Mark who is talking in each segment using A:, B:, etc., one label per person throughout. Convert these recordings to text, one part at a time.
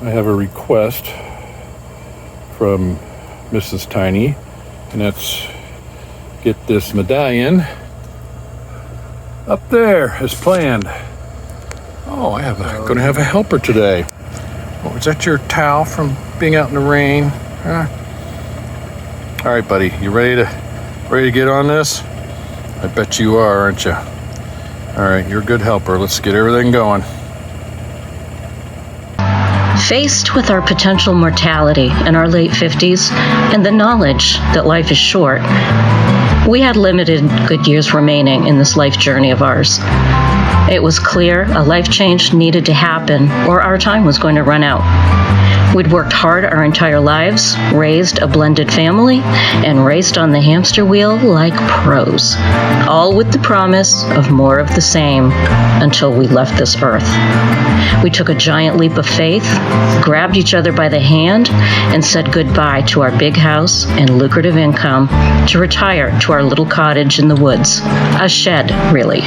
A: I have a request from Mrs. Tiny, and that's get this medallion up there as planned. Oh, going to have a helper today. Oh, is that your towel from being out in the rain? Huh? All right, buddy, you ready to get on this? I bet you are, aren't you? All right, you're a good helper. Let's get everything going.
B: Faced with our potential mortality in our late 50s and the knowledge that life is short, we had limited good years remaining in this life journey of ours. It was clear a life change needed to happen or our time was going to run out. We'd worked hard our entire lives, raised a blended family, and raced on the hamster wheel like pros, all with the promise of more of the same until we left this earth. We took a giant leap of faith, grabbed each other by the hand, and said goodbye to our big house and lucrative income to retire to our little cottage in the woods, a shed, really.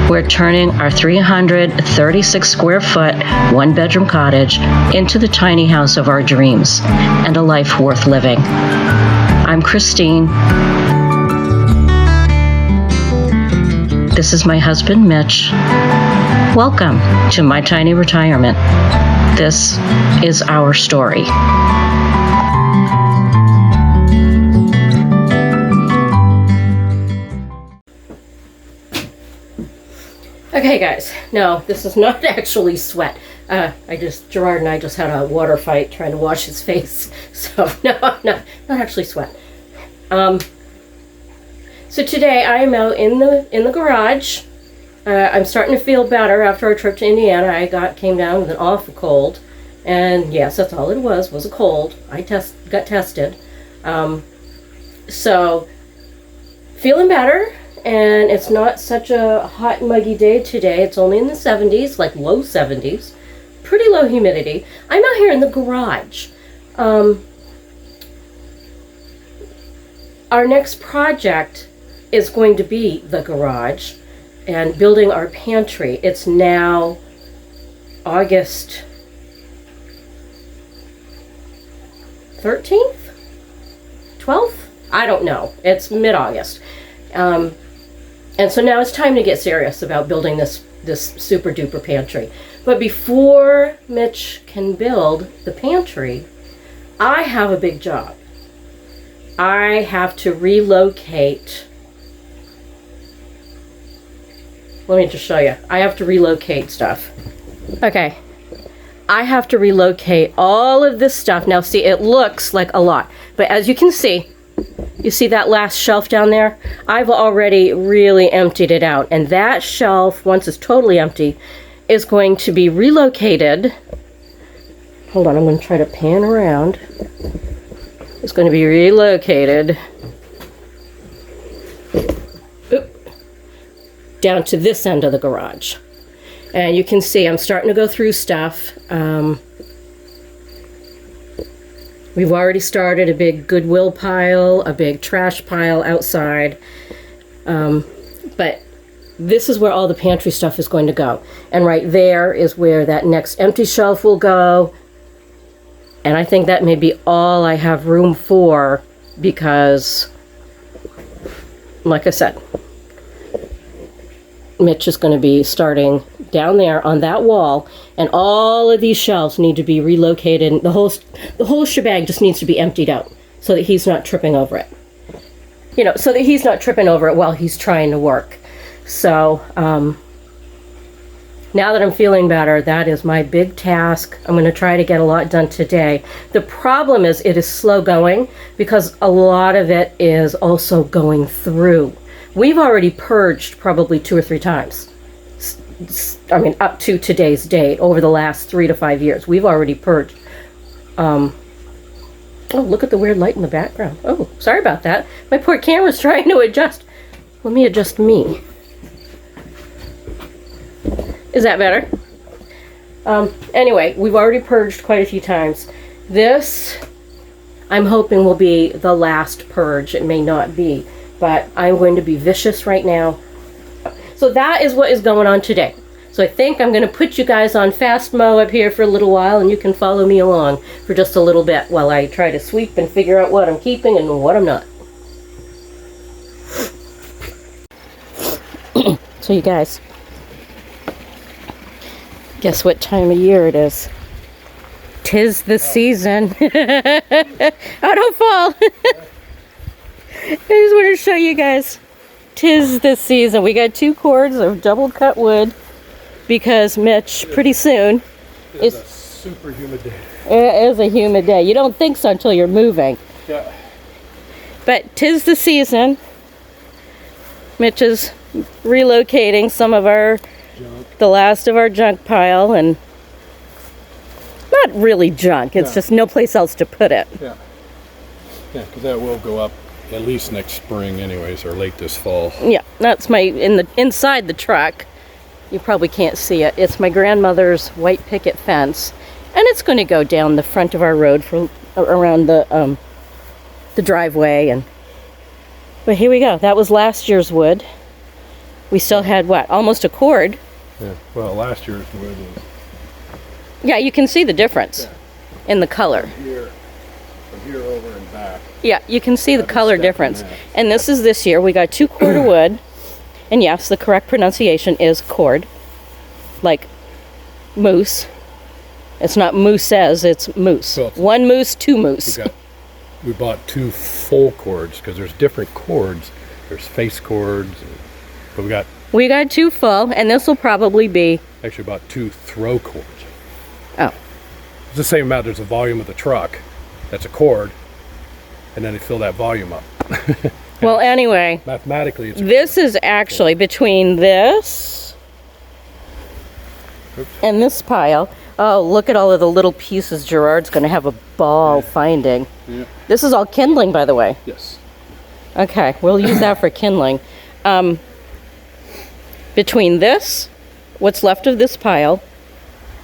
B: We're turning our 336 square foot, one bedroom cottage into the tiny house of our dreams and a life worth living. I'm Christine. This is my husband, Mitch. Welcome to my tiny retirement. This is our story. Okay, guys, no, this is not actually sweat. Gerard and I just had a water fight trying to wash his face. So, no, not actually sweat. So today I am out in the garage. I'm starting to feel better after our trip to Indiana. I came down with an awful cold. And yes, that's all it was a cold. I got tested. So, feeling better. And it's not such a hot, muggy day today. It's only in the 70s, like low 70s. Pretty low humidity. I'm out here in the garage. Our next project is going to be the garage and building our pantry. It's now August 13th? 12th? I don't know. It's mid-August. And so now it's time to get serious about building this super duper pantry. But before Mitch can build the pantry, I have a big job. I have to relocate. Let me just show you. I have to relocate stuff. Okay. I have to relocate all of this stuff. Now see, it looks like a lot. But as you can see, you see that last shelf down there? I've already really emptied it out. And that shelf, once it's totally empty, is going to be relocated. Hold on, I'm going to try to pan around. It's going to be relocated down to this end of the garage. And you can see I'm starting to go through stuff. We've already started a big Goodwill pile, a big trash pile outside. But this is where all the pantry stuff is going to go. And right there is where that next empty shelf will go. And I think that may be all I have room for because, like I said, Mitch is going to be starting down there on that wall, and all of these shelves need to be relocated. The whole shebang just needs to be emptied out so that he's not tripping over it. You know, so that he's not tripping over it while he's trying to work. So, now that I'm feeling better, that is my big task. I'm going to try to get a lot done today. The problem is it is slow going because a lot of it is also going through. We've already purged probably 2 or 3 times. I mean, up to today's date, over the last 3 to 5 years. We've already purged. Oh, look at the weird light in the background. Oh, sorry about that. My poor camera's trying to adjust. Let me adjust me. Is that better? Anyway, we've already purged quite a few times. This, I'm hoping, will be the last purge. It may not be, but I'm going to be vicious right now. So that is what is going on today. So I think I'm going to put you guys on fast mow up here for a little while, and you can follow me along for just a little bit while I try to sweep and figure out what I'm keeping and what I'm not. So you guys, guess what time of year it is? 'Tis the season. Oh, don't fall. I just want to show you guys. 'Tis the season. We got 2 cords of double cut wood because Mitch pretty soon
A: It's a super humid day.
B: It is a humid day. You don't think so until you're moving.
A: Yeah.
B: But 'tis the season. Mitch is relocating some of our the last of our junk pile, and not really junk. It's just no place else to put it.
A: Yeah. Yeah, because that will go up at least next spring, anyways, or late this fall.
B: Yeah, that's my inside the truck. You probably can't see it. It's my grandmother's white picket fence, and it's going to go down the front of our road for around the driveway. But here we go. That was last year's wood. We still had what? Almost a cord.
A: Yeah. Well, last year's wood was.
B: Yeah, you can see the difference in the color.
A: From here over and back.
B: Yeah, you can see the color difference.
A: that.
B: And this is this year. We got 2 cord of wood. And yes, the correct pronunciation is cord. Like moose. It's not mooses, it's moose.
A: Well,
B: 1 moose, 2 moose.
A: We bought 2 full cords because there's different cords. There's face cords, but
B: We got 2 full, and this will probably be.
A: actually bought 2 throw cords.
B: Oh.
A: It's the same amount. There's a volume of the truck. That's a cord, and then they fill that volume up.
B: Well, anyway,
A: Mathematically, it's
B: this is actually between this and this pile. Oh, look at all of the little pieces Gerard's going to have a ball finding.
A: Yeah.
B: This is all kindling, by the way.
A: Yes.
B: Okay, we'll use that for kindling. Between this, what's left of this pile,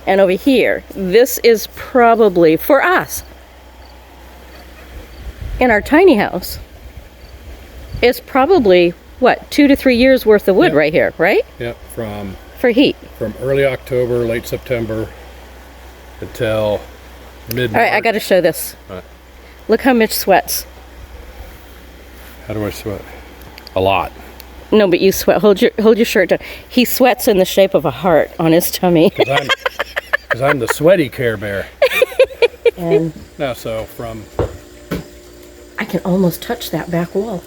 B: and over here, this is probably, for us, in our tiny house, it's probably, what, 2 to 3 years worth of wood right here, right?
A: Yeah.
B: For heat.
A: From early October, late September, until mid.
B: All right, I got to show this.
A: Right.
B: Look how Mitch sweats.
A: How do I sweat? A lot.
B: No, but you sweat. Hold your shirt down. He sweats in the shape of a heart on his tummy.
A: Because I'm the sweaty Care Bear.
B: And
A: Now, so from.
B: I can almost touch that back wall.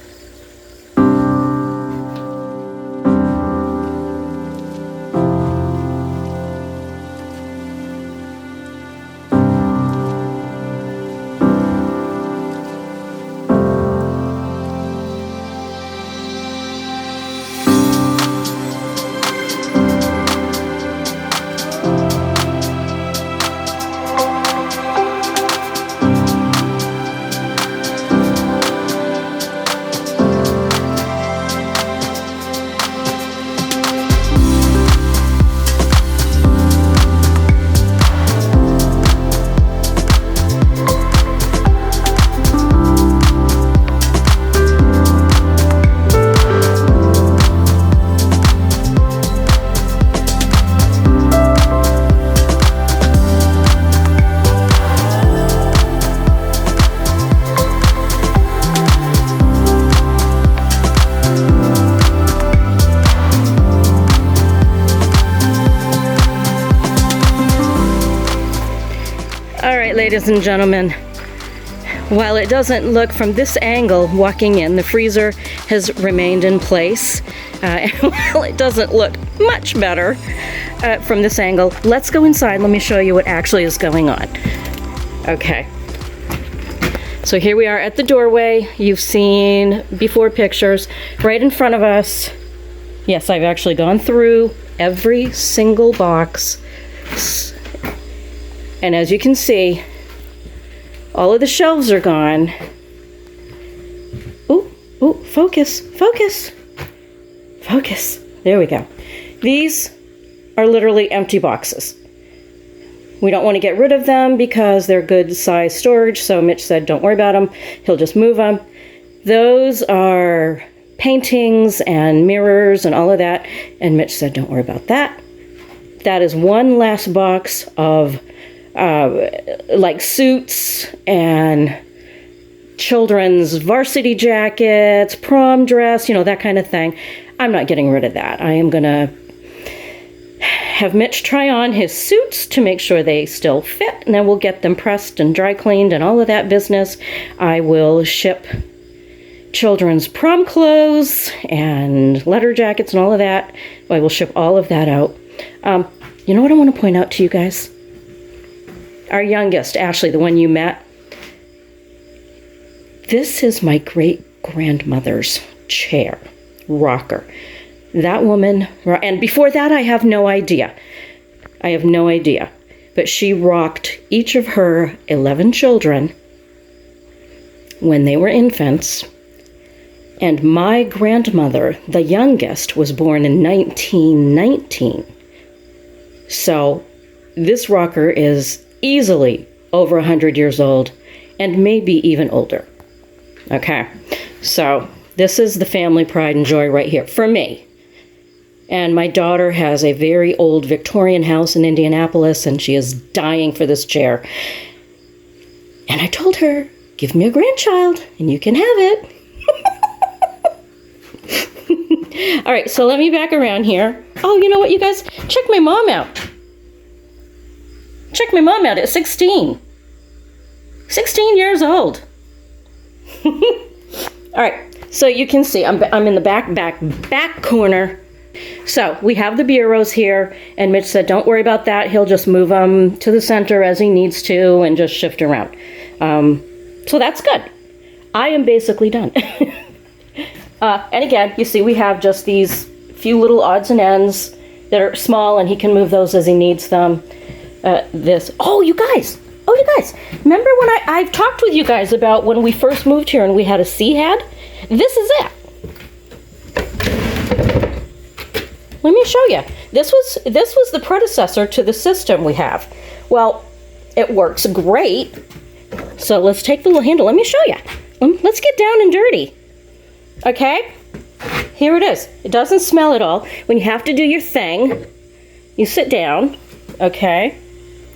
B: Ladies and gentlemen, while it doesn't look from this angle walking in, the freezer has remained in place. And while it doesn't look much better from this angle, let's go inside. Let me show you what actually is going on. Okay. So here we are at the doorway. You've seen before pictures. Right in front of us. Yes, I've actually gone through every single box. And as you can see, all of the shelves are gone. Ooh, focus, focus, focus. There we go. These are literally empty boxes. We don't want to get rid of them because they're good size storage, so Mitch said don't worry about them. He'll just move them. Those are paintings and mirrors and all of that, and Mitch said don't worry about that. that is one last box of like suits and children's varsity jackets, prom dress, that kind of thing. I'm not getting rid of that. I am going to have Mitch try on his suits to make sure they still fit, and then we'll get them pressed and dry cleaned and all of that business. I will ship children's prom clothes and letter jackets and all of that. I will ship all of that out. You know what I want to point out to you guys? Our youngest, Ashley, the one you met, this is my great-grandmother's chair, rocker. That woman, and before that, I have no idea. But she rocked each of her 11 children when they were infants. And my grandmother, the youngest, was born in 1919. So this rocker is easily over 100 years old and maybe even older. Okay, so this is the family pride and joy right here for me. And my daughter has a very old Victorian house in Indianapolis, and she is dying for this chair. And I told her, give me a grandchild and you can have it. All right, so let me back around here. Oh, you know what, you guys? Check my mom out. Check my mom out at 16. 16 years old. All right, so you can see I'm in the back corner. So we have the bureaus here, and Mitch said, don't worry about that. He'll just move them to the center as he needs to and just shift around. So that's good. I am basically done. And again, you see we have just these few little odds and ends that are small, and he can move those as he needs them. Oh, you guys, remember when I've talked with you guys about when we first moved here and we had a sea head? This is it. Let me show you. This was the predecessor to the system we have. Well, it works great. So let's take the little handle. Let me show you. Let's get down and dirty. Okay? Here it is. It doesn't smell at all. When you have to do your thing, you sit down. Okay?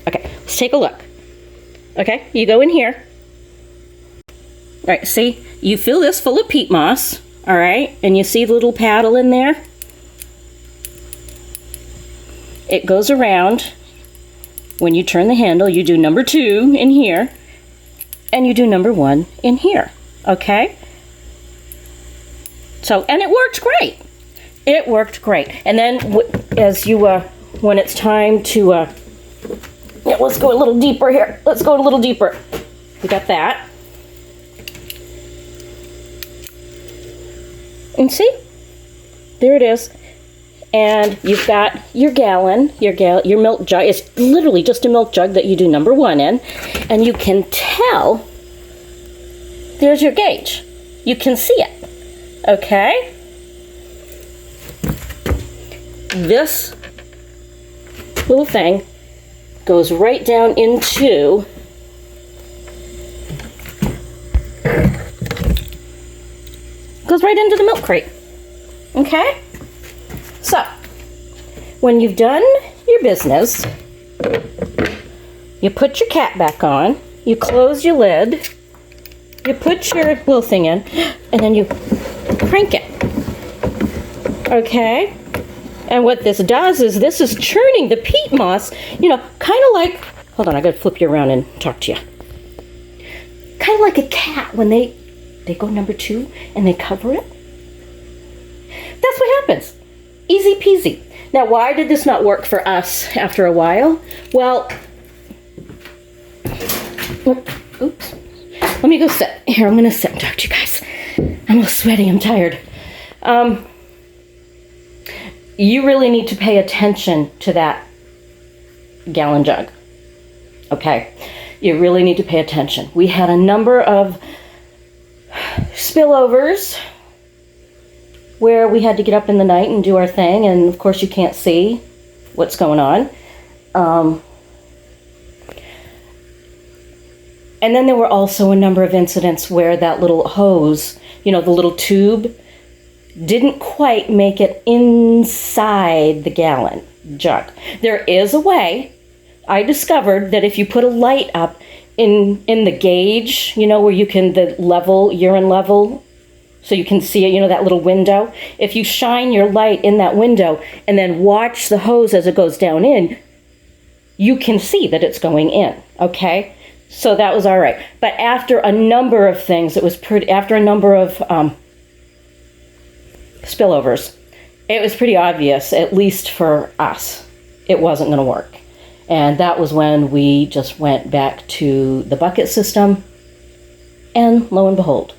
B: Okay, let's take a look. Okay, you go in here. All right, see? You fill this full of peat moss. All right? And you see the little paddle in there? It goes around. When you turn the handle, you do number 2 in here, and you do number 1 in here, okay? So, and it worked great. It worked great. And then as you, when it's time to, yeah, let's go a little deeper here. Let's go a little deeper. We got that. And see? There it is. And you've got your gallon, your milk jug. It's literally just a milk jug that you do number 1 in. And you can tell, there's your gauge. You can see it, okay? This little thing goes right down into the milk crate, okay? So, when you've done your business, you put your cap back on, you close your lid, you put your little thing in, and then you crank it. Okay? And what this does is this is churning the peat moss, kind of like, hold on, I gotta flip you around and talk to you. Kind of like a cat when they go number 2 and they cover it. That's what happens. Easy peasy. Now, why did this not work for us after a while? Well, oops. Let me go sit. Here, I'm going to sit and talk to you guys. I'm all sweaty. I'm tired. You really need to pay attention to that gallon jug. Okay? You really need to pay attention. We had a number of spillovers where we had to get up in the night and do our thing, and of course you can't see what's going on. And then there were also a number of incidents where that little hose, the little tube, didn't quite make it inside the gallon. junk. There is a way. I discovered that if you put a light up in the gauge, you know, where you can, the level, urine level, so you can see it, you know, that little window. If you shine your light in that window and then watch the hose as it goes down in, you can see that it's going in, okay? So that was all right. But after a number of things, after a number of spillovers, it was pretty obvious, at least for us, it wasn't going to work. And that was when we just went back to the bucket system, and lo and behold.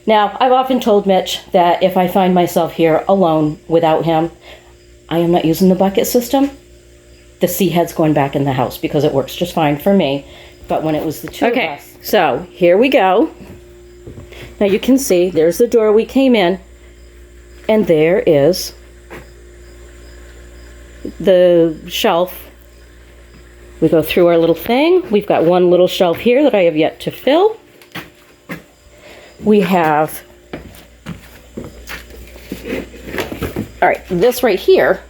B: Now, I've often told Mitch that if I find myself here alone without him, I am not using the bucket system. The sea head's going back in the house because it works just fine for me. But when it was the two of us. So here we go. Now you can see there's the door we came in, and there is the shelf. We go through our little thing. We've got one little shelf here that I have yet to fill. We have, all right, this right here,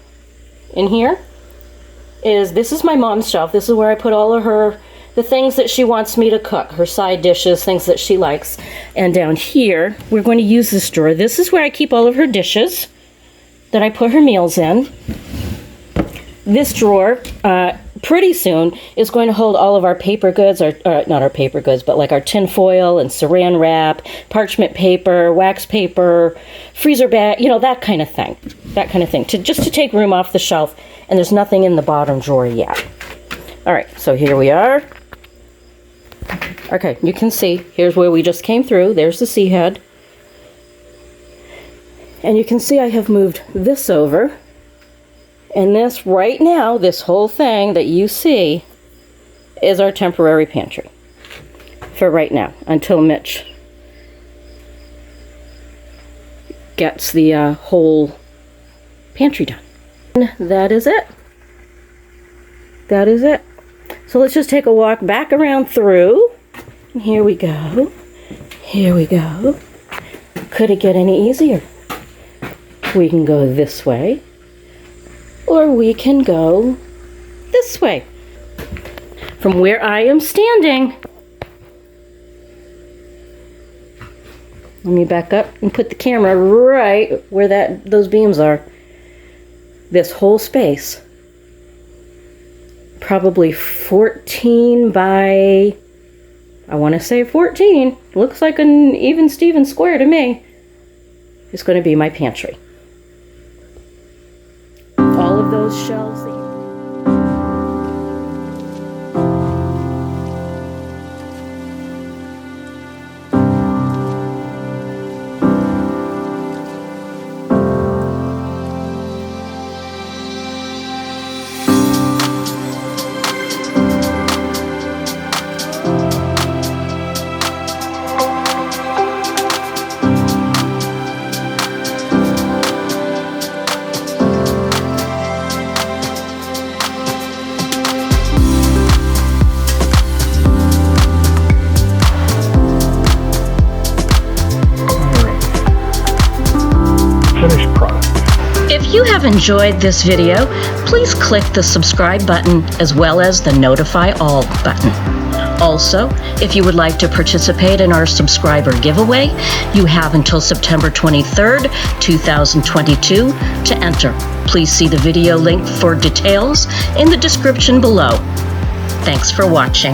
B: in here, this is my mom's shelf. This is where I put all of the things that she wants me to cook, her side dishes, things that she likes. And down here, we're going to use this drawer. This is where I keep all of her dishes that I put her meals in. This drawer, pretty soon, is going to hold all of our paper goods, or not our paper goods, but like our tin foil and saran wrap, parchment paper, wax paper, freezer bag, you know, that kind of thing. That kind of thing, just to take room off the shelf, and there's nothing in the bottom drawer yet. All right, so here we are. Okay, you can see, here's where we just came through. There's the sea head. And you can see I have moved this over. And this right now, this whole thing that you see is our temporary pantry for right now, until Mitch gets the whole pantry done. And that is it. That is it. So let's just take a walk back around through. And here we go. Here we go. Could it get any easier? We can go this way. Or we can go this way. From where I am standing. Let me back up and put the camera right where those beams are. This whole space. Probably 14 by, I want to say 14. Looks like an even Steven square to me. It's going to be my pantry. All of those shelves. If you have enjoyed this video, please click the subscribe button as well as the notify all button. Also, if you would like to participate in our subscriber giveaway, you have until September 23rd, 2022 to enter. Please see the video link for details in the description below. Thanks for watching.